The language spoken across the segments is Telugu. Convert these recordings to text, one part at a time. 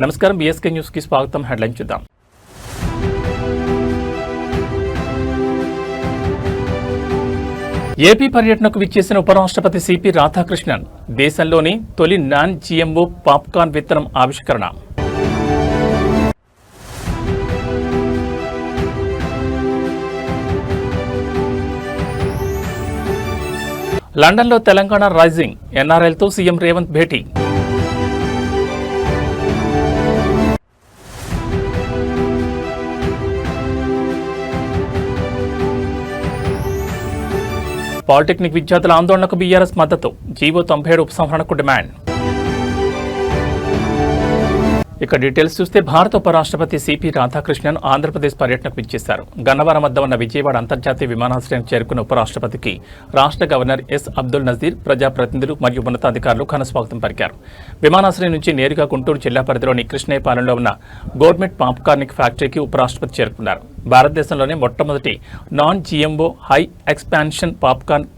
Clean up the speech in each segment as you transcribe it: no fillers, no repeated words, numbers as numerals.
నమస్కారం బీఎస్కే న్యూస్ కి స్వాగతం. హెడ్లైన్ చూద్దాం. ఏపీ పర్యటనకు విచ్చేసిన ఉపరాష్ట్రపతి సిపి రాధాకృష్ణన్ దేశంలోని తొలి నాన్ జీఎంఓ పాప్కార్న్ విత్తనం ఆవిష్కరణ. లండన్లో తెలంగాణ రైజింగ్ ఎన్ఆర్ఐలతో సీఎం రేవంత్ భేటీ. పాలిటెక్నిక్ విద్యార్థుల ఆందోళనకు బీఆర్ఎస్ మద్దతు. జీవో 97 ఉపసంహరణకు డిమాండ్. ఇక డీటెయిల్స్ చూస్తే భారత ఉపరాష్ట్రపతి సిపి రాధాకృష్ణన్ ఆంధ్రప్రదేశ్ పర్యటనకు విచ్చేశారు. గన్నవరం వద్ద ఉన్న విజయవాడ అంతర్జాతీయ విమానాశ్రయం చేరుకున్న ఉపరాష్ట్రపతికి రాష్ట్ర గవర్నర్ ఎస్ అబ్దుల్ నజీర్, ప్రజాప్రతినిధులు మరియు ఉన్నతాధికారులు ఘనస్వాగతం పలికారు. విమానాశ్రయం నుంచి నేరుగా గుంటూరు జిల్లా పరిధిలోని కృష్ణయ్యపాలెంలో ఉన్న గవర్నమెంట్ పాప్కార్నిక్ ఫ్యాక్టరీకి ఉపరాష్ట్రపతి చేరుకున్నారు. భారతదేశంలోనే మొట్టమొదటి non GMO high expansion popcorn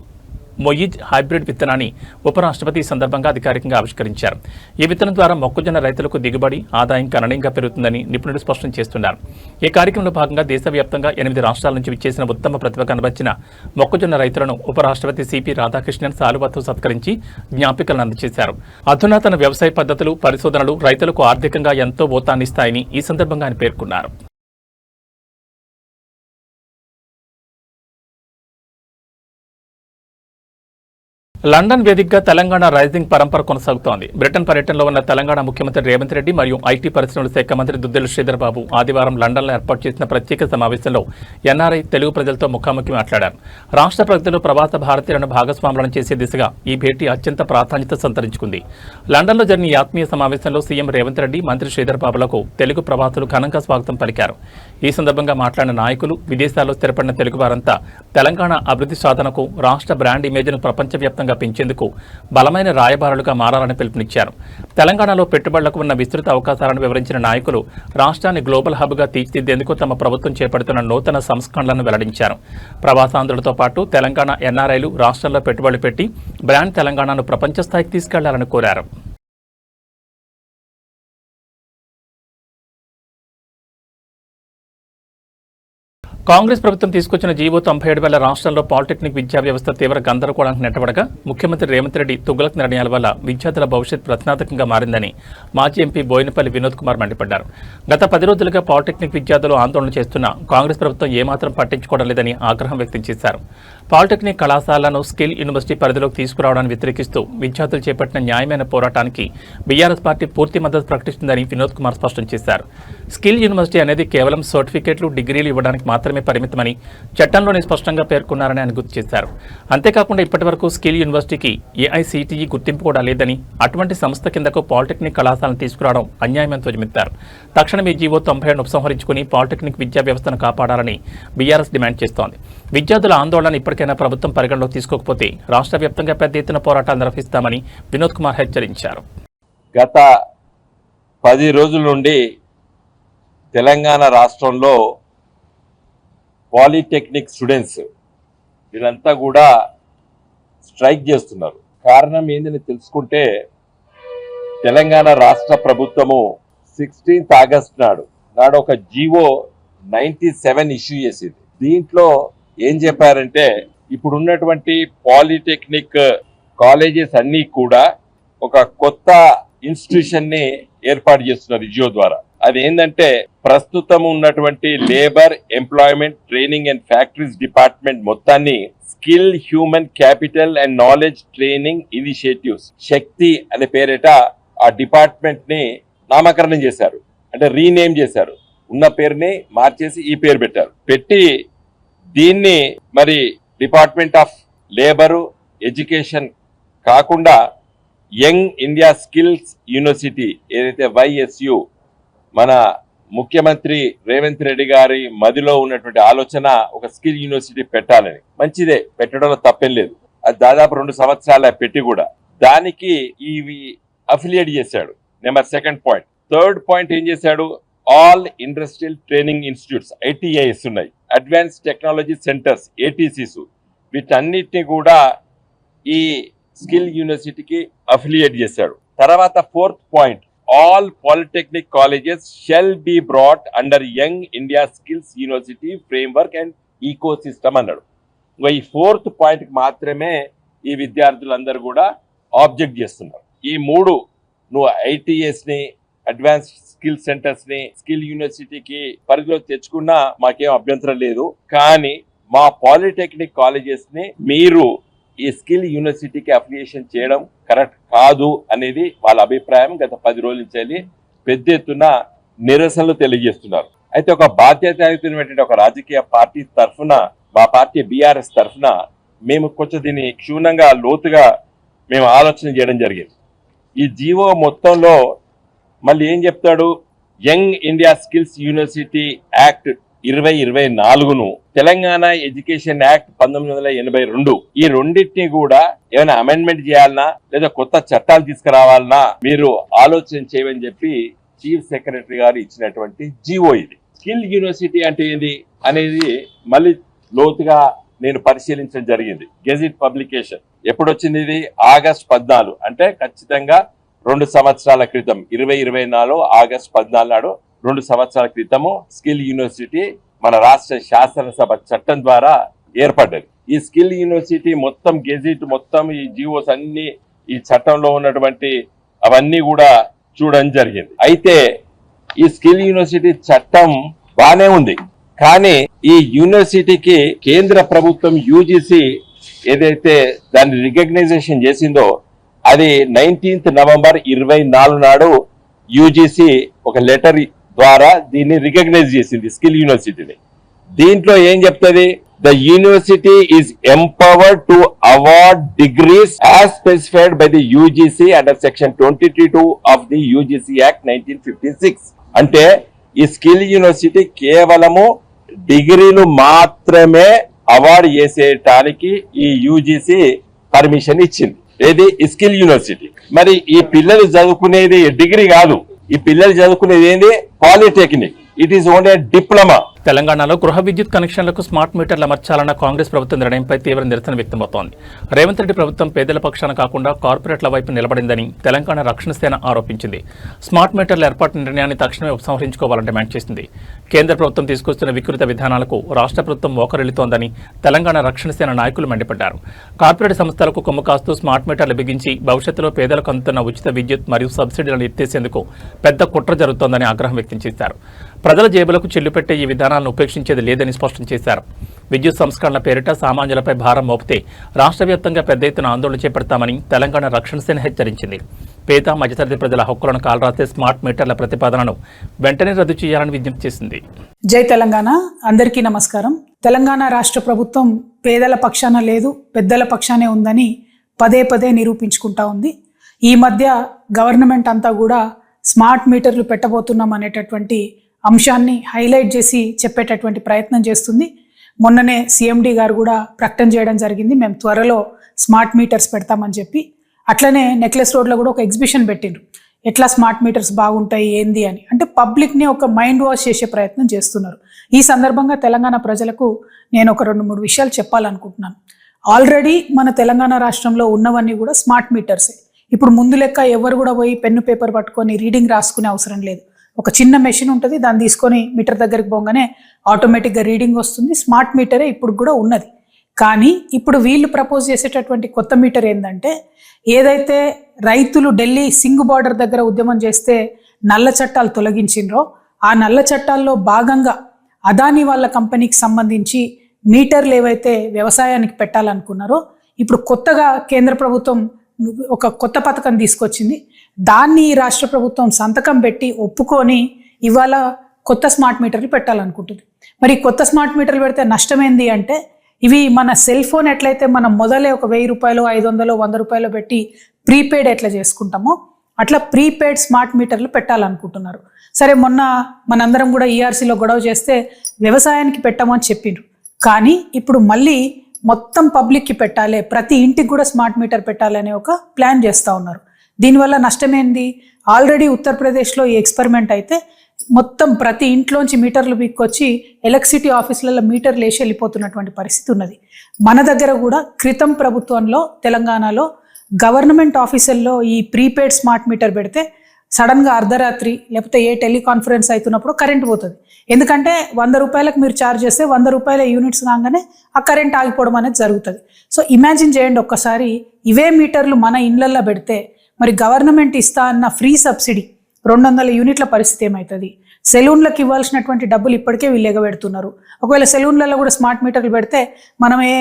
Moiz hybrid విత్తనాన్ని ఉపరాష్ట్రపతి ఈ సందర్భంగా అధికారికంగా ఆవిష్కరించారు. ఈ విత్తనం ద్వారా మొక్కజొన్న రైతులకు దిగుబడి, ఆదాయం గణనీయంగా పెరుగుతుందని నిపుణులు స్పష్టం చేస్తున్నారు. ఈ కార్యక్రమంలో భాగంగా దేశవ్యాప్తంగా 8 రాష్ట్రాల నుంచి విచ్చేసిన ఉత్తమ ప్రతిభ కనబర్చిన మొక్కజొన్న రైతులను ఉపరాష్ట్రపతి సిపి రాధాకృష్ణన్ శాలువాతో సత్కరించి జ్ఞాపికలను అందజేశారు. అధునాతన వ్యవసాయ పద్ధతులు, పరిశోధనలు రైతులకు ఆర్థికంగా ఎంతో ఊతాన్నిస్తాయని ఈ సందర్భంగా ఆయన పేర్కొన్నారు. లండన్ వేదికగా తెలంగాణ రైజింగ్ పరంపర కొనసాగుతోంది. బ్రిటన్ పర్యటనలో ఉన్న తెలంగాణ ముఖ్యమంత్రి రేవంత్ రెడ్డి మరియు ఐటీ పరిశ్రమల శాఖ మంత్రి దుద్దిళ్ల శ్రీధర్ బాబు ఆదివారం లండన్లో ఏర్పాటు చేసిన ప్రత్యేక సమావేశంలో ఎన్ఆర్ఐ తెలుగు ప్రజలతో ముఖాముఖి మాట్లాడారు. రాష్ట్ర ప్రగతిలో ప్రవాస భారతీయులను భాగస్వాములను చేసే దిశగా ఈ భేటీ అత్యంత ప్రాధాన్యత సంతరించుకుంది. లండన్లో జరిగిన ఈ ఆత్మీయ సమావేశంలో సీఎం రేవంత్ రెడ్డి, మంత్రి శ్రీధర్ బాబులకు తెలుగు ప్రవాసులు ఘనంగా స్వాగతం పలికారు. ఈ సందర్భంగా మాట్లాడిన నాయకులు, విదేశాల్లో స్థిరపడిన తెలుగు వారంతా తెలంగాణ అభివృద్ధి సాధనకు, రాష్ట్ర బ్రాండ్ ఇమేజ్ను ప్రపంచవ్యాప్తంగా పెంచేందుకు బలమైన రాయబారులుగా మారాలని పిలుపునిచ్చారు. తెలంగాణలో పెట్టుబడులకు ఉన్న విస్తృత అవకాశాలను వివరించిన నాయకులు రాష్ట్రాన్ని గ్లోబల్ హబ్గా తీర్చిదిద్దేందుకు తమ ప్రభుత్వం చేపడుతున్న నూతన సంస్కరణలను వెల్లడించారు. ప్రవాసాంధ్రులతో పాటు తెలంగాణ ఎన్ఆర్ఐలు రాష్ట్రంలో పెట్టుబడులు పెట్టి బ్రాండ్ తెలంగాణను ప్రపంచ స్థాయికి తీసుకెళ్లాలని కోరారు. కాంగ్రెస్ ప్రభుత్వం తీసుకొచ్చిన జీవో 97 వల్ల రాష్ట్రంలో పాలిటెక్నిక్ విద్యా వ్యవస్థ తీవ్ర గందరగోళానికి నెట్టబడగా ముఖ్యమంత్రి రేవంత్ రెడ్డి తుగ్లక్ నిర్ణయాల వల్ల విద్యార్థుల భవిష్యత్ ప్రశ్నార్థకంగా మారిందని మాజీ ఎంపీ బోయినపల్లి వినోద్ కుమార్ మండిపడ్డారు. గత 10 రోజులుగా పాలిటెక్నిక్ విద్యార్థులు ఆందోళన చేస్తున్న కాంగ్రెస్ ప్రభుత్వం ఏమాత్రం పట్టించుకోవడం లేదని ఆగ్రహం వ్యక్తం చేశారు. పాలిటెక్నిక్ కళాశాలను స్కిల్ యూనివర్సిటీ పరిధిలోకి తీసుకురావడాన్ని వ్యతిరేకిస్తూ విద్యార్థులు చేపట్టిన న్యాయమైన పోరాటానికి బీఆర్ఎస్ పార్టీ పూర్తి మద్దతు ప్రకటిస్తుందని వినోద్ కుమార్ స్పష్టం చేశారు. స్కిల్ యూనివర్సిటీ అనేది కేవలం సర్టిఫికేట్లు, డిగ్రీలు ఇవ్వడానికి మాత్రమే పరిమితమని చట్టంలోనే స్పష్టంగా పేర్కొన్నారని ఆయన గుర్తు చేశారు. అంతేకాకుండా ఇప్పటి వరకు స్కిల్ యూనివర్సిటీకి ఏఐసిటిఈ గుర్తింపు కూడా లేదని, అటువంటి సంస్థ కిందకు పాలిటెక్నిక్ కళాశాలను తీసుకురావడం అన్యాయమని ధ్వజమెత్తారు. తక్షణమే జీవో 97 ఉపసంహరించుకుని పాలిటెక్నిక్ విద్యా వ్యవస్థను కాపాడాలని బీఆర్ఎస్ డిమాండ్ చేస్తోంది. విద్యార్థుల ఆందోళన ఇప్పటికైనా ప్రభుత్వం పరిగణలోకి తీసుకోకపోతే రాష్ట్ర వ్యాప్తంగా పెద్ద ఎత్తున పోరాటాలు నిర్వహిస్తామని వినోద్ కుమార్ హెచ్చరించారు. గత 10 రోజుల నుండి తెలంగాణ రాష్ట్రంలో పాలిటెక్నిక్ స్టూడెంట్స్ వీళ్ళంతా కూడా స్ట్రైక్ చేస్తున్నారు. కారణం ఏందని తెలుసుకుంటే తెలంగాణ రాష్ట్ర ప్రభుత్వము 16th ఆగస్ట్ నాడు ఒక జీవో 97 ఇష్యూ చేసింది. దీంట్లో ఏం చెప్పారంటే ఇప్పుడు ఉన్నటువంటి పాలిటెక్నిక్ కాలేజెస్ అన్నీ కూడా ఒక కొత్త ఇన్స్టిట్యూషన్ ని ఏర్పాటు చేస్తున్నారు జియో ద్వారా. అది ఏంటంటే ప్రస్తుతం ఉన్నటువంటి labour, employment, training and factories department మొత్తాన్ని skill, human capital and knowledge training initiatives Shakti అనే పేరిట ఆ డిపార్ట్మెంట్ ని నామకరణం చేశారు. అంటే రీనేమ్ చేశారు. ఉన్న పేరుని మార్చేసి ఈ పేరు పెట్టారు. పెట్టి దీన్ని మరి డిపార్ట్మెంట్ ఆఫ్ లేబరు, ఎడ్యుకేషన్ కాకుండా యంగ్ ఇండియా స్కిల్స్ యూనివర్సిటీ ఏదైతే YSU మన ముఖ్యమంత్రి రేవంత్ రెడ్డి గారి మదిలో ఉన్నటువంటి ఆలోచన ఒక స్కిల్ యూనివర్సిటీ పెట్టాలని. మంచిదే, పెట్టడంలో తప్పేం లేదు. అది దాదాపు 2 సంవత్సరాల పెట్టి కూడా దానికి ఇవి అఫిలియేట్ చేశాడు. Number 2nd point. 3rd point ఏం చేశాడు? All industrial training institutes ITIs ఉన్నాయి, అడ్వాన్స్ టెక్నాలజీ సెంటర్స్ ATCs, వీటన్నిటిని కూడా ఈ స్కిల్ యూనివర్సిటీకి అఫిలియేట్ చేశాడు. తర్వాత 4th point, all polytechnic colleges shall be brought under Young India Skills University framework and ecosystem అన్నాడు. ఇంకా ఈ 4th పాయింట్కి మాత్రమే ఈ విద్యార్థులందరూ కూడా ఆబ్జెక్ట్ చేస్తున్నారు. ఈ 3 నువ్వు ఐటీఎస్ని, అడ్వాన్స్ స్కిల్ సెంటర్స్ని స్కిల్ యూనివర్సిటీకి పరిధిలో తెచ్చుకున్నా మాకేం అభ్యంతరం లేదు. కానీ మా పాలిటెక్నిక్ కాలేజెస్ని మీరు ఈ స్కిల్ యూనివర్సిటీకి అఫిలియేషన్ చేయడం కరెక్ట్ కాదు అనేది వాళ్ళ అభిప్రాయం. గత 10 రోజుల నుంచి పెద్ద ఎత్తున నిరసనలు తెలియజేస్తున్నారు. అయితే ఒక బాధ్యతాయుతమైనటువంటి ఒక రాజకీయ పార్టీ తరఫున, మా పార్టీ బీఆర్ఎస్ తరఫున మేము కొంచెం దీన్ని క్షుణ్ణంగా లోతుగా మేము ఆలోచన చేయడం జరిగింది. ఈ జీవో మొత్తంలో మళ్ళీ ఏం చెప్తాడు, young India skills university act 2024ను తెలంగాణ ఎడ్యుకేషన్ యాక్ట్ 1982 ఈ రెండింటిని కూడా ఏమైనా అమెండ్మెంట్ చేయాలన్నా లేదా కొత్త చట్టాలు తీసుకురావాలన్నా మీరు ఆలోచన చేయమని చెప్పి చీఫ్ సెక్రటరీ గారు ఇచ్చినటువంటి జీవో ఇది. స్కిల్ యూనివర్సిటీ అంటే ఏంది అనేది మళ్ళీ లోతుగా నేను పరిశీలించడం జరిగింది. గెజిట్ పబ్లికేషన్ ఎప్పుడు వచ్చింది? ఇది ఆగస్ట్ 14, అంటే ఖచ్చితంగా 2 సంవత్సరాల క్రితం 2024 ఆగస్ట్ 14 నాడు 2 సంవత్సరాల క్రితము స్కిల్ యూనివర్సిటీ మన రాష్ట్ర శాసనసభ చట్టం ద్వారా ఏర్పడ్డది. ఈ స్కిల్ యూనివర్సిటీ మొత్తం గెజిట్ మొత్తం ఈ జీవోస్ అన్ని ఈ చట్టంలో ఉన్నటువంటి అవన్నీ కూడా చూడడం జరిగింది. అయితే ఈ స్కిల్ యూనివర్సిటీ చట్టం బానే ఉంది, కానీ ఈ యూనివర్సిటీకి కేంద్ర ప్రభుత్వం యూజీసీ ఏదైతే దాన్ని రికగ్నైజేషన్ చేసిందో అది 19th నవంబర్ 24 నాడు యూజీసీ ఒక లెటర్ ద్వారా దీన్ని రికగ్నైజ్ చేసింది స్కిల్ యూనివర్సిటీని. దీంట్లో ఏం చెప్తుంది? The university is empowered to award degrees as specified by the UGC under section 22 of the UGC act 1956. అంటే ఈ స్కిల్ యూనివర్సిటీ కేవలము డిగ్రీలు మాత్రమే అవార్డు చేసేటానికి ఈ యూజీసీ పర్మిషన్ ఇచ్చింది. ఏది? Skill university. మరి ఈ పిల్లలు చదువుకునేది డిగ్రీ కాదు, ఈ పిల్లలు చదువుకునేది ఏంది? Polytechnic. It is only diploma. తెలంగాణలో గృహ విద్యుత్ కనెక్షన్లకు స్మార్ట్ మీటర్లు అమర్చాలన్న కాంగ్రెస్ ప్రభుత్వ నిర్ణయంపై తీవ్ర నిరసన వ్యక్తమవుతోంది. రేవంత్ రెడ్డి ప్రభుత్వం పేదల పక్షాన కాకుండా కార్పొరేట్ల వైపు నిలబడిందని తెలంగాణ రక్షణ సేన ఆరోపించింది. స్మార్ట్ మీటర్ల ఏర్పాటు నిర్ణయాన్ని తక్షణమే ఉపసంహరించుకోవాలని డిమాండ్ చేసింది. కేంద్ర ప్రభుత్వం తీసుకొస్తున్న వికృత విధానాలకు రాష్ట్ర ప్రభుత్వం మోకరిల్లుతోందని తెలంగాణ రక్షణ సేన నాయకులు మండిపడ్డారు. కార్పొరేట్ సంస్థలకు కొమ్ము కాస్తూ స్మార్ట్ మీటర్లు బిగించి భవిష్యత్తులో పేదలకు అందుతున్న ఉచిత విద్యుత్ మరియు సబ్సిడీలను ఎత్తేసేందుకు పెద్ద కుట్ర జరుగుతోందని ఆగ్రహం వ్యక్తం చేశారు. ప్రజల జేబులకు చెల్లుపెట్టే ఈ విధానాలను ఉపేక్షించేది లేదని స్పష్టం చేశారు. విద్యుత్ సంస్కరణల పేరిట సామాన్యులపై భారం మోపితే రాష్ట్ర వ్యాప్తంగా పెద్ద ఎత్తున ఆందోళన చేపడతామని తెలంగాణ రక్షణ సేన హెచ్చరించింది. పేద మధ్యతరగతి ప్రజల హక్కులను కాలరాసే స్మార్ట్ మీటర్ల ప్రతిపాదనను వెంటనే రద్దు చేయాలని విజ్ఞప్తి చేసింది. జై తెలంగాణ. అందరికీ నమస్కారం. తెలంగాణ రాష్ట్ర ప్రభుత్వం పేదల పక్షాన లేదు, పెద్దల పక్షానే ఉందని పదే పదే నిరూపించుకుంటా ఉంది. ఈ మధ్య గవర్నమెంట్ అంతా కూడా స్మార్ట్ మీటర్లు పెట్టబోతున్నాం అనేటటువంటి అంశాన్ని హైలైట్ చేసి చెప్పేటటువంటి ప్రయత్నం చేస్తుంది. మొన్ననే సిఎండి గారు కూడా ప్రకటన చేయడం జరిగింది, మేము త్వరలో స్మార్ట్ మీటర్స్ పెడతామని చెప్పి. అట్లనే నెక్లెస్ రోడ్లో కూడా ఒక ఎగ్జిబిషన్ పెట్టిండ్రు, ఎట్లా స్మార్ట్ మీటర్స్ బాగుంటాయి ఏంది అని. అంటే పబ్లిక్ని ఒక మైండ్ వాష్ చేసే ప్రయత్నం చేస్తున్నారు. ఈ సందర్భంగా తెలంగాణ ప్రజలకు నేను ఒక 2-3 విషయాలు చెప్పాలనుకుంటున్నాను. ఆల్రెడీ మన తెలంగాణ రాష్ట్రంలో ఉన్నవన్నీ కూడా స్మార్ట్ మీటర్సే. ఇప్పుడు ముందు లెక్క ఎవరు కూడా పోయి పెన్ను పేపర్ పట్టుకొని రీడింగ్ రాసుకునే అవసరం లేదు. ఒక చిన్న మెషిన్ ఉంటుంది, దాన్ని తీసుకొని మీటర్ దగ్గరికి పోగానే ఆటోమేటిక్గా రీడింగ్ వస్తుంది. స్మార్ట్ మీటరే ఇప్పుడు కూడా ఉన్నది. కానీ ఇప్పుడు వీళ్ళు ప్రపోజ్ చేసేటటువంటి కొత్త మీటర్ ఏంటంటే, ఏదైతే రైతులు ఢిల్లీ సింగ్ బార్డర్ దగ్గర ఉద్యమం చేస్తే నల్ల చట్టాలు తొలగించిండ్రో, ఆ నల్ల చట్టాల్లో భాగంగా అదానీ వాళ్ళ కంపెనీకి సంబంధించి మీటర్లు ఏవైతే వ్యవసాయానికి పెట్టాలనుకున్నారో, ఇప్పుడు కొత్తగా కేంద్ర ప్రభుత్వం ఒక కొత్త పథకం తీసుకొచ్చింది. దాన్ని ఈ రాష్ట్ర ప్రభుత్వం సంతకం పెట్టి ఒప్పుకొని ఇవాళ కొత్త స్మార్ట్ మీటర్లు పెట్టాలనుకుంటుంది. మరి కొత్త స్మార్ట్ మీటర్లు పెడితే నష్టమేంది అంటే, ఇవి మన సెల్ ఫోన్ ఎట్లయితే మనం మొదలే ఒక 1000 రూపాయలు, 500, 100 రూపాయలు పెట్టి ప్రీపెయిడ్ ఎట్లా చేసుకుంటామో అట్లా ప్రీపెయిడ్ స్మార్ట్ మీటర్లు పెట్టాలనుకుంటున్నారు. సరే, మొన్న మనందరం కూడా ఈఆర్సీలో గొడవ చేస్తే వ్యవసాయానికి పెట్టమని చెప్పిండ్రు. కానీ ఇప్పుడు మళ్ళీ మొత్తం పబ్లిక్కి పెట్టాలి, ప్రతి ఇంటికి కూడా స్మార్ట్ మీటర్ పెట్టాలి అనే ఒక ప్లాన్ చేస్తూ ఉన్నారు. దీనివల్ల నష్టమేంది? ఆల్రెడీ ఉత్తరప్రదేశ్లో ఈ ఎక్స్పెరిమెంట్ అయితే మొత్తం ప్రతి ఇంట్లోంచి మీటర్లు బిక్కొచ్చి ఎలక్ట్రిసిటీ ఆఫీసులలో మీటర్లు వేసి వెళ్ళిపోతున్నటువంటి పరిస్థితి ఉన్నది. మన దగ్గర కూడా క్రితం ప్రభుత్వంలో తెలంగాణలో గవర్నమెంట్ ఆఫీసుల్లో ఈ ప్రీపెయిడ్ స్మార్ట్ మీటర్ పెడితే సడన్గా అర్ధరాత్రి లేకపోతే ఏ టెలికాన్ఫరెన్స్ అవుతున్నప్పుడు కరెంట్ పోతుంది. ఎందుకంటే 100 రూపాయలకు మీరు ఛార్జ్ చేస్తే 100 రూపాయల యూనిట్స్ కాగానే ఆ కరెంట్ ఆగిపోవడం అనేది జరుగుతుంది. సో ఇమాజిన్ చేయండి ఒక్కసారి, ఇవే మీటర్లు మన ఇళ్లల్లో పెడితే మరి గవర్నమెంట్ ఇస్తా అన్న ఫ్రీ సబ్సిడీ 200 యూనిట్ల పరిస్థితి ఏమవుతుంది? సెలూన్లకు ఇవ్వాల్సినటువంటి డబ్బులు ఇప్పటికే వీళ్ళు ఎగబెడుతున్నారు. ఒకవేళ సెలూన్లలో కూడా స్మార్ట్ మీటర్లు పెడితే మనం ఏ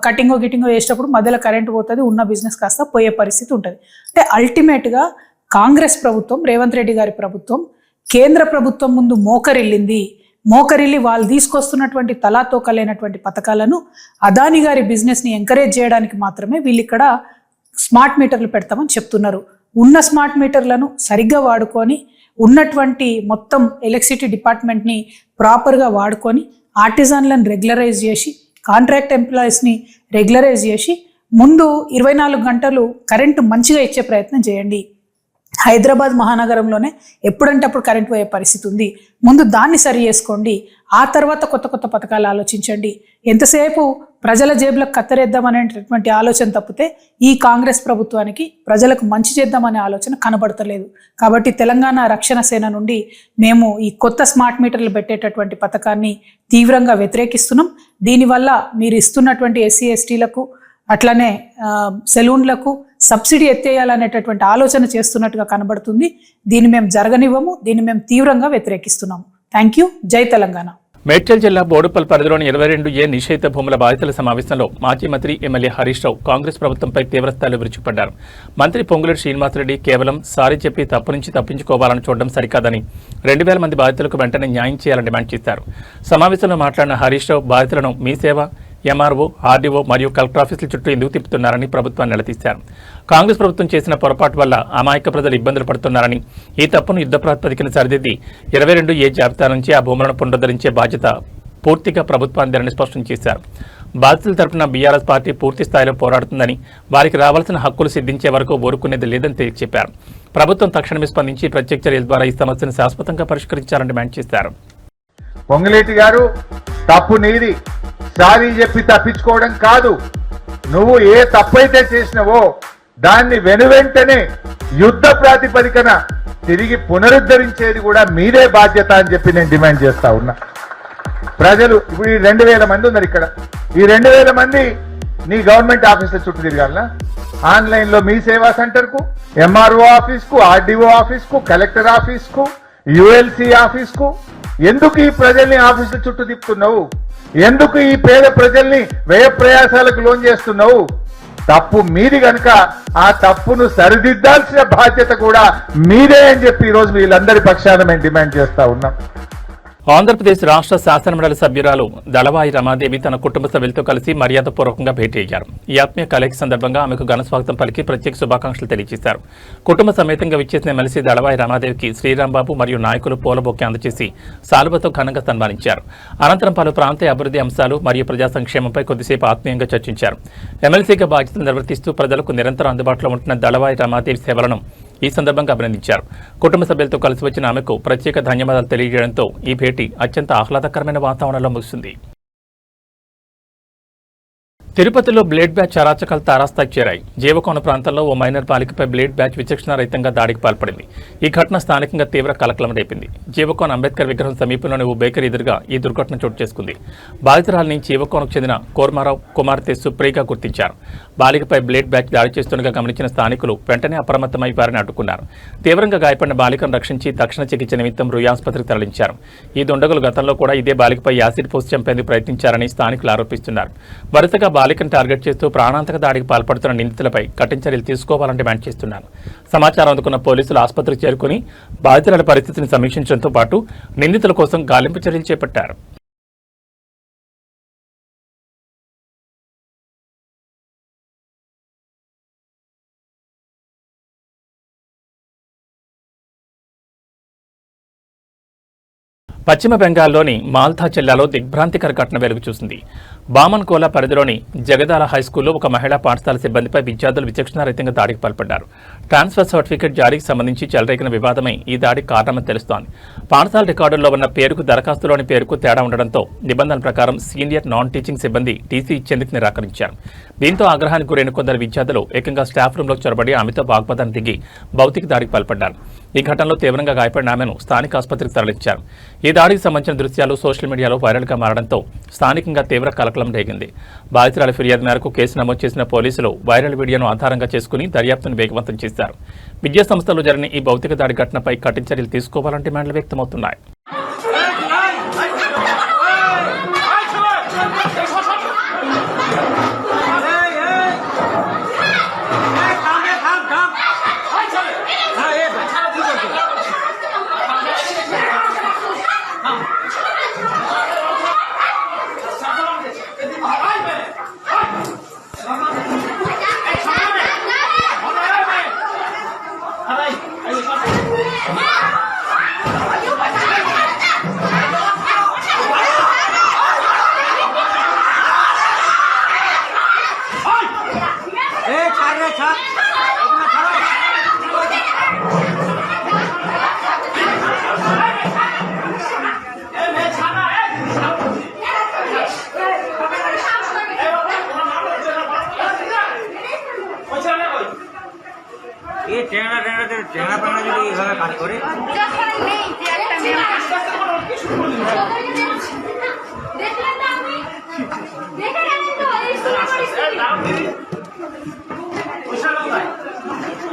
కటింగో గిటింగో వేసేటప్పుడు మధ్యలో కరెంట్ పోతుంది, ఉన్న బిజినెస్ కాస్త పోయే పరిస్థితి ఉంటుంది. అంటే అల్టిమేట్గా కాంగ్రెస్ ప్రభుత్వం, రేవంత్ రెడ్డి గారి ప్రభుత్వం కేంద్ర ప్రభుత్వం ముందు మోకరిల్లి వాళ్ళు తీసుకొస్తున్నటువంటి తలాతోకలైనటువంటి పథకాలను అదాని గారి బిజినెస్ని ఎంకరేజ్ చేయడానికి మాత్రమే వీళ్ళు ఇక్కడ స్మార్ట్ మీటర్లు పెడతామని చెప్తున్నారు. ఉన్న స్మార్ట్ మీటర్లను సరిగ్గా వాడుకొని ఉన్నటువంటి మొత్తం ఎలక్ట్రిసిటీ డిపార్ట్మెంట్ని ప్రాపర్గా వాడుకొని ఆర్టిజన్లను రెగ్యులరైజ్ చేసి కాంట్రాక్ట్ ఎంప్లాయీస్ని రెగ్యులరైజ్ చేసి ముందు 24 గంటలు కరెంటు మంచిగా ఇచ్చే ప్రయత్నం చేయండి. హైదరాబాద్ మహానగరంలోనే ఎప్పుడంటే అప్పుడు కరెంట్ పోయే పరిస్థితి ఉంది. ముందు దాన్ని సరి చేసుకోండి, ఆ తర్వాత కొత్త కొత్త పథకాలు ఆలోచించండి. ఎంతసేపు ప్రజల జేబులకు కత్తరేద్దామనేటటువంటి ఆలోచన తప్పితే ఈ కాంగ్రెస్ ప్రభుత్వానికి ప్రజలకు మంచి చేద్దామనే ఆలోచన కనబడతలేదు. కాబట్టి తెలంగాణ రక్షణ సేన నుండి మేము ఈ కొత్త స్మార్ట్ మీటర్లు పెట్టేటటువంటి పథకాన్ని తీవ్రంగా వ్యతిరేకిస్తున్నాం. దీనివల్ల మీరు ఇస్తున్నటువంటి ఎస్సీ ఎస్టీలకు అట్లనే సెలూన్లకు సబ్సిడీ ఎత్తేయాలనేటటువంటి ఆలోచన చేస్తున్నట్టుగా కనబడుతుంది. దీన్ని మేము జరగనివ్వము, దీన్ని మేము తీవ్రంగా వ్యతిరేకిస్తున్నాము. Thank you. జై తెలంగాణ. మేడ్చల్ జిల్లా బోడుపల్ పరిధిలోని 22A నిషేధ భూముల బాధితుల సమావేశంలో మాజీ మంత్రి ఎమ్మెల్యే హరీష్ రావు కాంగ్రెస్ ప్రభుత్వంపై తీవ్రస్థాయిలో విరుచుకుపడ్డారు. మంత్రి పొంగులేటి శ్రీనివాసరెడ్డి కేవలం సారీ చెప్పి తప్పు నుంచి తప్పించుకోవాలని చూడడం సరికాదని 2000 మంది బాధితులకు వెంటనే న్యాయం చేయాలని డిమాండ్ చేశారు. సమావేశంలో మాట్లాడిన హరీష్ రావు బాధితులను మీ సేవ, ఎంఆర్ఓ, ఆర్డీఓ మరియు కలెక్టర్ ఆఫీసుల చుట్టూ ఎందుకు తిప్పుతున్నారని ప్రభుత్వాన్ని నిలదీశారు. కాంగ్రెస్ ప్రభుత్వం చేసిన పొరపాటు వల్ల అమాయక ప్రజలు ఇబ్బందులు పడుతున్నారని, ఈ తప్పును యుద్ధ ప్రాతిపదికన సరిదిద్ది 22A జాబితా నుంచి ఆ భూములను పునరుద్ధరించే బాధ్యత పూర్తిగా ప్రభుత్వానిదేనని స్పష్టం చేశారు. బాధితుల తరపున బీఆర్ఎస్ పార్టీ పూర్తి స్థాయిలో పోరాడుతుందని, వారికి రావాల్సిన హక్కులు సిద్ధించే వరకు ఊరుకునేది లేదని తేల్చి చెప్పారు. ప్రభుత్వం తక్షణమే స్పందించి ప్రత్యేక చర్యల ద్వారా ఈ సమస్యను శాశ్వతంగా పరిష్కరించాలని డిమాండ్ చేశారు. పొంగులేటి గారు, తప్పు నీది, సారీ చెప్పి తప్పించుకోవడం కాదు. నువ్వు ఏ తప్పైతే చేసినవో దాన్ని వెనువెంటనే యుద్ధ ప్రాతిపదికన తిరిగి పునరుద్ధరించేది కూడా మీదే బాధ్యత అని చెప్పి నేను డిమాండ్ చేస్తా ఉన్నా. ప్రజలు ఇప్పుడు ఈ 2000 మంది ఉన్నారు ఇక్కడ. ఈ 2000 మంది నీ గవర్నమెంట్ ఆఫీసుల చుట్టూ తిరగాలనా? ఆన్లైన్లో మీ సేవా సెంటర్కు, ఎంఆర్ఓ ఆఫీస్కు, ఆర్డీఓ ఆఫీస్కు, కలెక్టర్ ఆఫీస్కు, యుఎల్సి ఆఫీస్కు ఎందుకు ఈ ప్రజల్ని ఆఫీసుల చుట్టూ తిప్పుతున్నావు? ఎందుకు ఈ పేద ప్రజల్ని వ్యయ ప్రయాసాలకు లోన్ చేస్తున్నావు? తప్పు మీది కనుక ఆ తప్పును సరిదిద్దాల్సిన బాధ్యత కూడా మీదే అని చెప్పి ఈరోజు వీళ్ళందరి పక్షాన మేము డిమాండ్ చేస్తా ఉన్నాం. ఆంధ్రప్రదేశ్ రాష్ట్ర శాసనమండలి సభ్యురాలు దళవాయి రమాదేవి తన కుటుంబ సభ్యులతో కలిసి మర్యాదపూర్వకంగా భేటీ అయ్యారు. ఈ ఆత్మీయ కలయిక సందర్భంగా ఆమెకు ఘన స్వాగతం పలికి ప్రత్యేక శుభాకాంక్షలు తెలియజేశారు. కుటుంబ సమేతంగా విచ్చేసిన ఎమ్మెల్సీ దళవాయి రమాదేవికి శ్రీరాంబాబు మరియు నాయకులు పూలబొకే అందజేసి సాలువతో ఘనంగా సన్మానించారు. అనంతరం పలు ప్రాంతీయ అభివృద్ధి అంశాలు మరియు ప్రజా సంక్షేమంపై కొద్దిసేపు ఆత్మీయంగా చర్చించారు. ఎమ్మెల్సీగా బాధ్యతలు నిర్వర్తిస్తూ ప్రజలకు నిరంతరం అందుబాటులో ఉంటున్న దళవాయి రమాదేవి సేవలను ఈ సందర్భంగా అభినందించారు. కుటుంబ సభ్యులతో కలిసి వచ్చిన ఆమెకు ప్రత్యేక ధన్యవాదాలు తెలియజేయడంతో ఈ భేటీ అత్యంత ఆహ్లాదకరమైన వాతావరణంలో ముగిసింది. తిరుపతిలో బ్లేడ్ బ్యాచ్ అరాచకాలు తారాస్థాయికి చేరాయి. జీవకోన ప్రాంతంలో ఓ మైనర్ బాలికపై బ్లేడ్ బ్యాచ్ విచక్షణారహితంగా దాడికి పాల్పడింది. ఈ ఘటన స్థానికంగా తీవ్ర కలకలం రేపింది. జీవకోన అంబేద్కర్ విగ్రహం సమీపంలోని ఓ బేకరీ ఎదురుగా ఈ దుర్ఘటన చోటు చేసుకుంది. బాధితురాలిని జీవకోనకు చెందిన కోర్మారావు కుమార్తె సుప్రియగా గుర్తించారు. బాలికపై బ్లేడ్ బ్యాచ్ దాడి చేస్తుండగా గమనించిన స్థానికులు వెంటనే అప్రమత్తమై వారిని అడ్డుకున్నారు. తీవ్రంగా గాయపడిన బాలికను రక్షించి తక్షణ చికిత్స నిమిత్తం రుయా ఆసుపత్రికి తరలించారు. ఈ దుండగులు గతంలో కూడా ఇదే బాలికపై యాసిడ్ పోసి చంపేందుకు ప్రయత్నించారని స్థానికులు ఆరోపిస్తున్నారు. వరుసగా బాలికను టార్గెట్ చేస్తూ ప్రాణాంతక దాడికి పాల్పడుతున్న నిందితులపై కఠిన చర్యలు తీసుకోవాలని డిమాండ్ చేస్తున్నారు. సమాచారం అందుకున్న పోలీసులు ఆసుపత్రికి చేరుకుని బాధితుల పరిస్థితిని సమీక్షించడంతో పాటు నిందితుల కోసం గాలింపు చర్యలు చేపట్టారు. పశ్చిమ బెంగాల్లోని మాల్దా జిల్లాలో దిగ్భ్రాంతికర ఘటన వెలుగు చూసింది. బామన్కోలా పరిధిలోని జగదాల హైస్కూల్లో ఒక మహిళా పాఠశాల సిబ్బందిపై విద్యార్థులు విచక్షణారహితంగా దాడికి పాల్పడ్డారు. ట్రాన్స్ఫర్ సర్టిఫికేట్ జారీకి సంబంధించి చెలరేగిన వివాదమే ఈ దాడికి కారణమని తెలుస్తోంది. పాఠశాల రికార్డుల్లో ఉన్న పేరుకు దరఖాస్తులోని పేరుకు తేడా ఉండడంతో నిబంధనల ప్రకారం సీనియర్ నాన్ టీచింగ్ సిబ్బంది టీసీ ఇచ్చేందుకు నిరాకరించారు. దీంతో ఆగ్రహానికి గురైన కొందరు విద్యార్థులు ఏకంగా స్టాఫ్ రూంలోకి చొరబడి ఆమెతో వాగ్వాదాన్ని దిగి భౌతిక దాడికి పాల్పడ్డారు. ఈ ఘటనలో తీవ్రంగా గాయపడిన ఆమెను స్థానిక ఆసుపత్రికి తరలించారు. ఈ దాడికి సంబంధించిన దృశ్యాలు సోషల్ మీడియాలో వైరల్గా మారడంతో స్థానికంగా తీవ్ర కలకలం రేగింది. బాధితురాలి ఫిర్యాదు మేరకు కేసు నమోదు చేసిన పోలీసులు వైరల్ వీడియోను ఆధారంగా చేసుకుని దర్యాప్తును వేగవంతం చేశారు. విద్యా సంస్థలో జరిగిన ఈ భౌతిక దాడి ఘటనపై కఠిన చర్యలు తీసుకోవాలని డిమాండ్లు వ్యక్తమవుతున్నాయి. ये टेंगड़ा पड़ा जो ये वाला काट करे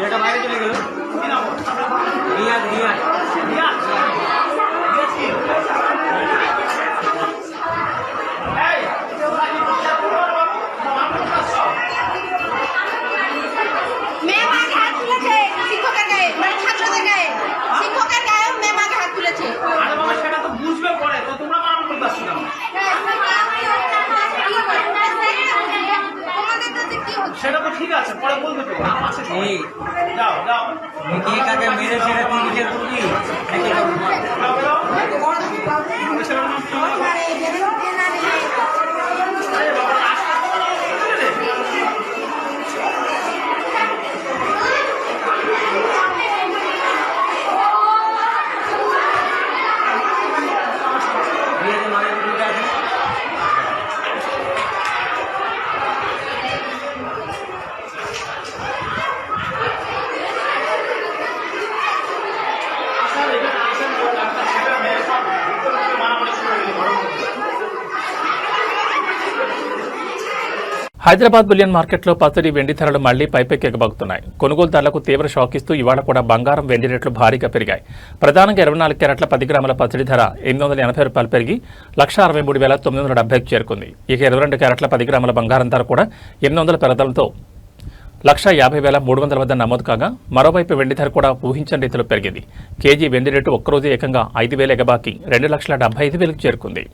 এটা বাইরে চলে গেল রিয়াদ রিয়াদ সেটা তো ঠিক আছে, পরে বলবে তো নাম আছে তো। এই যাও যাও কে কাকে মেরে সেটা তুই বিচার করবি নাকি যাও যাও সেটার নাম কি হবে? আরে বাবা রাস্তা তো বলে দে। ये मारे बुढ़ा है హైదరాబాద్ బులియన్ మార్కెట్లో పసిడి వెండి ధరలు మళ్లీ పైపెక్కెగబాగుతున్నాయి. కొనుగోలుదారులకు తీవ్ర షాక్ ఇస్తూ ఇవాళ కూడా బంగారం వెండి రేట్లు భారీగా పెరిగాయి. ప్రధానంగా 24 క్యారెట్ల 10 గ్రాముల పసిడి ధర ₹880 పెరిగి ₹163,970కు చేరుకుంది. ఇక 22 క్యారెట్ల 10 గ్రాముల బంగారం ధర కూడా 800 పెరగడంతో ₹150,300 వద్ద నమోదు కాగా, మరోవైపు వెండి ధర కూడా ఊహించని రీతిలో పెరిగింది. కేజీ వెండి రేటు ఒక్కరోజు ఏకంగా 5,000 ఎగబాకి 2,75,000కు చేరుకుంది.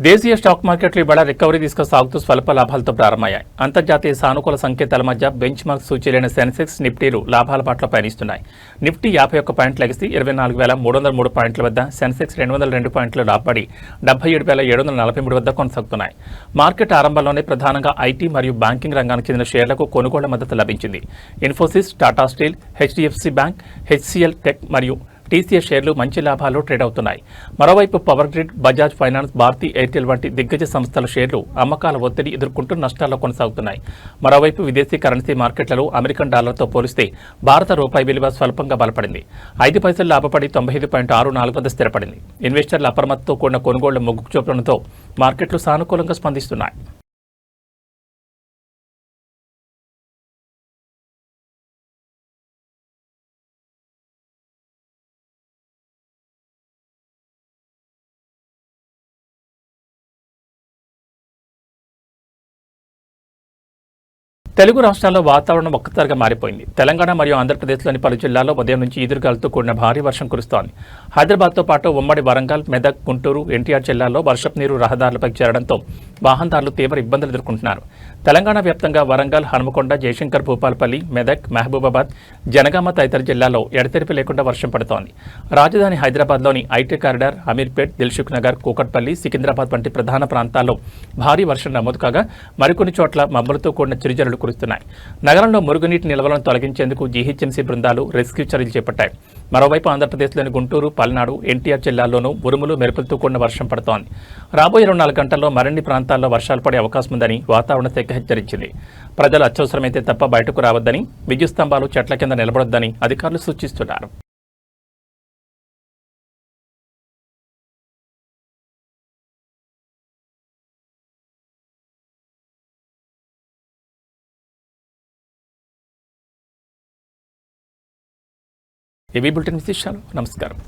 దేశీయ స్టాక్ మార్కెట్లు ఇవాళ రికవరీ తీసుకుసాగుతూ స్వల్ప లాభాలతో ప్రారంభమయ్యాయి. అంతర్జాతీయ సానుకూల సంకేతాల మధ్య బెంచ్ మార్క్ సూచీలైన సెన్సెక్స్, నిఫ్టీలు లాభాల పట్ల పయనిస్తున్నాయి. నిఫ్టీ 51 పాయింట్లు లెగిసి 24,303 పాయింట్ల వద్ద, సెన్సెక్స్ 202 పాయింట్లు లాభపడి 77,743 వద్ద కొనసాగుతున్నాయి. మార్కెట్ ఆరంభంలోనే ప్రధానంగా ఐటీ మరియు బ్యాంకింగ్ రంగానికి చెందిన షేర్లకు కొనుగోళ్ల మద్దతు లభించింది. Infosys, Tata Steel, HDFC Bank, HCL Tech మరియు టీసీఎస్ షేర్లు మంచి లాభాలు ట్రేడ్ అవుతున్నాయి. మరోవైపు Power Grid, Bajaj Finance, Bharti Airtel వంటి దిగ్గజ సంస్థల షేర్లు అమ్మకాల ఒత్తిడి ఎదుర్కొంటూ నష్టాల్లో కొనసాగుతున్నాయి. మరోవైపు విదేశీ కరెన్సీ మార్కెట్లలో అమెరికన్ డాలర్తో పోలిస్తే భారత రూపాయి విలువ స్వల్పంగా బలపడింది. 5 పైసలు లాభపడి 95.64 వద్ద స్థిరపడింది. ఇన్వెస్టర్ల అప్రమత్తతో కూడిన కొనుగోళ్ల మొగ్గు చూపడంతో మార్కెట్లు సానుకూలంగా స్పందిస్తున్నాయి. తెలుగు రాష్ట్రాల్లో వాతావరణం ఒక్కసారిగా మారిపోయింది. తెలంగాణ మరియు ఆంధ్రప్రదేశ్లోని పలు జిల్లాల్లో ఉదయం నుంచి ఈదురుగాలులతో కూడిన భారీ వర్షం కురుస్తోంది. హైదరాబాద్తో పాటు ఉమ్మడి వరంగల్, మెదక్, గుంటూరు, ఎన్టీఆర్ జిల్లాల్లో వర్షపు నీరు రహదారులపై చేరడంతో వాహనదారులు తీవ్ర ఇబ్బందులు ఎదుర్కొంటున్నారు. తెలంగాణ వ్యాప్తంగా వరంగల్, హనుమకొండ, జయశంకర్, భూపాలపల్లి, మెదక్, మహబూబాబాద్, జనగామ తదితర జిల్లాల్లో ఎడతెరిపి లేకుండా వర్షం పడుతోంది. రాజధాని హైదరాబాద్లోని ఐటీ కారిడార్, అమీర్పేట్, దిల్సుఖ్ నగర్, కూకట్పల్లి, సికింద్రాబాద్ వంటి ప్రధాన ప్రాంతాల్లో భారీ వర్షం నమోదు కాగా, మరికొన్ని చోట్ల మబ్బులతో కూడిన చిరుజల్లులు కురుస్తున్నాయి. నగరంలో మురుగునీటి నిల్వలను తొలగించేందుకు జీహెచ్ఎంసీ బృందాలు రెస్క్యూ చర్యలు చేపట్టాయి. మరోవైపు ఆంధ్రప్రదేశ్లోని గుంటూరు, పల్నాడు, ఎన్టీఆర్ జిల్లాల్లోనూ ఉరుములు మెరుపులతో కూడిన వర్షం పడుతోంది. రాబోయే 24 గంటల్లో మరిన్ని ప్రాంతాల్లో వర్షాలు పడే అవకాశం ఉందని వాతావరణ శాఖ హెచ్చరించింది. ప్రజలు అత్యవసరమైతే తప్ప బయటకు రావద్దని, విద్యుత్ స్తంభాలు, చెట్ల కింద నిలబడొద్దని అధికారులు సూచిస్తున్నారు. ఏబీ బులెటిన్ విశేషాలు. నమస్కారం.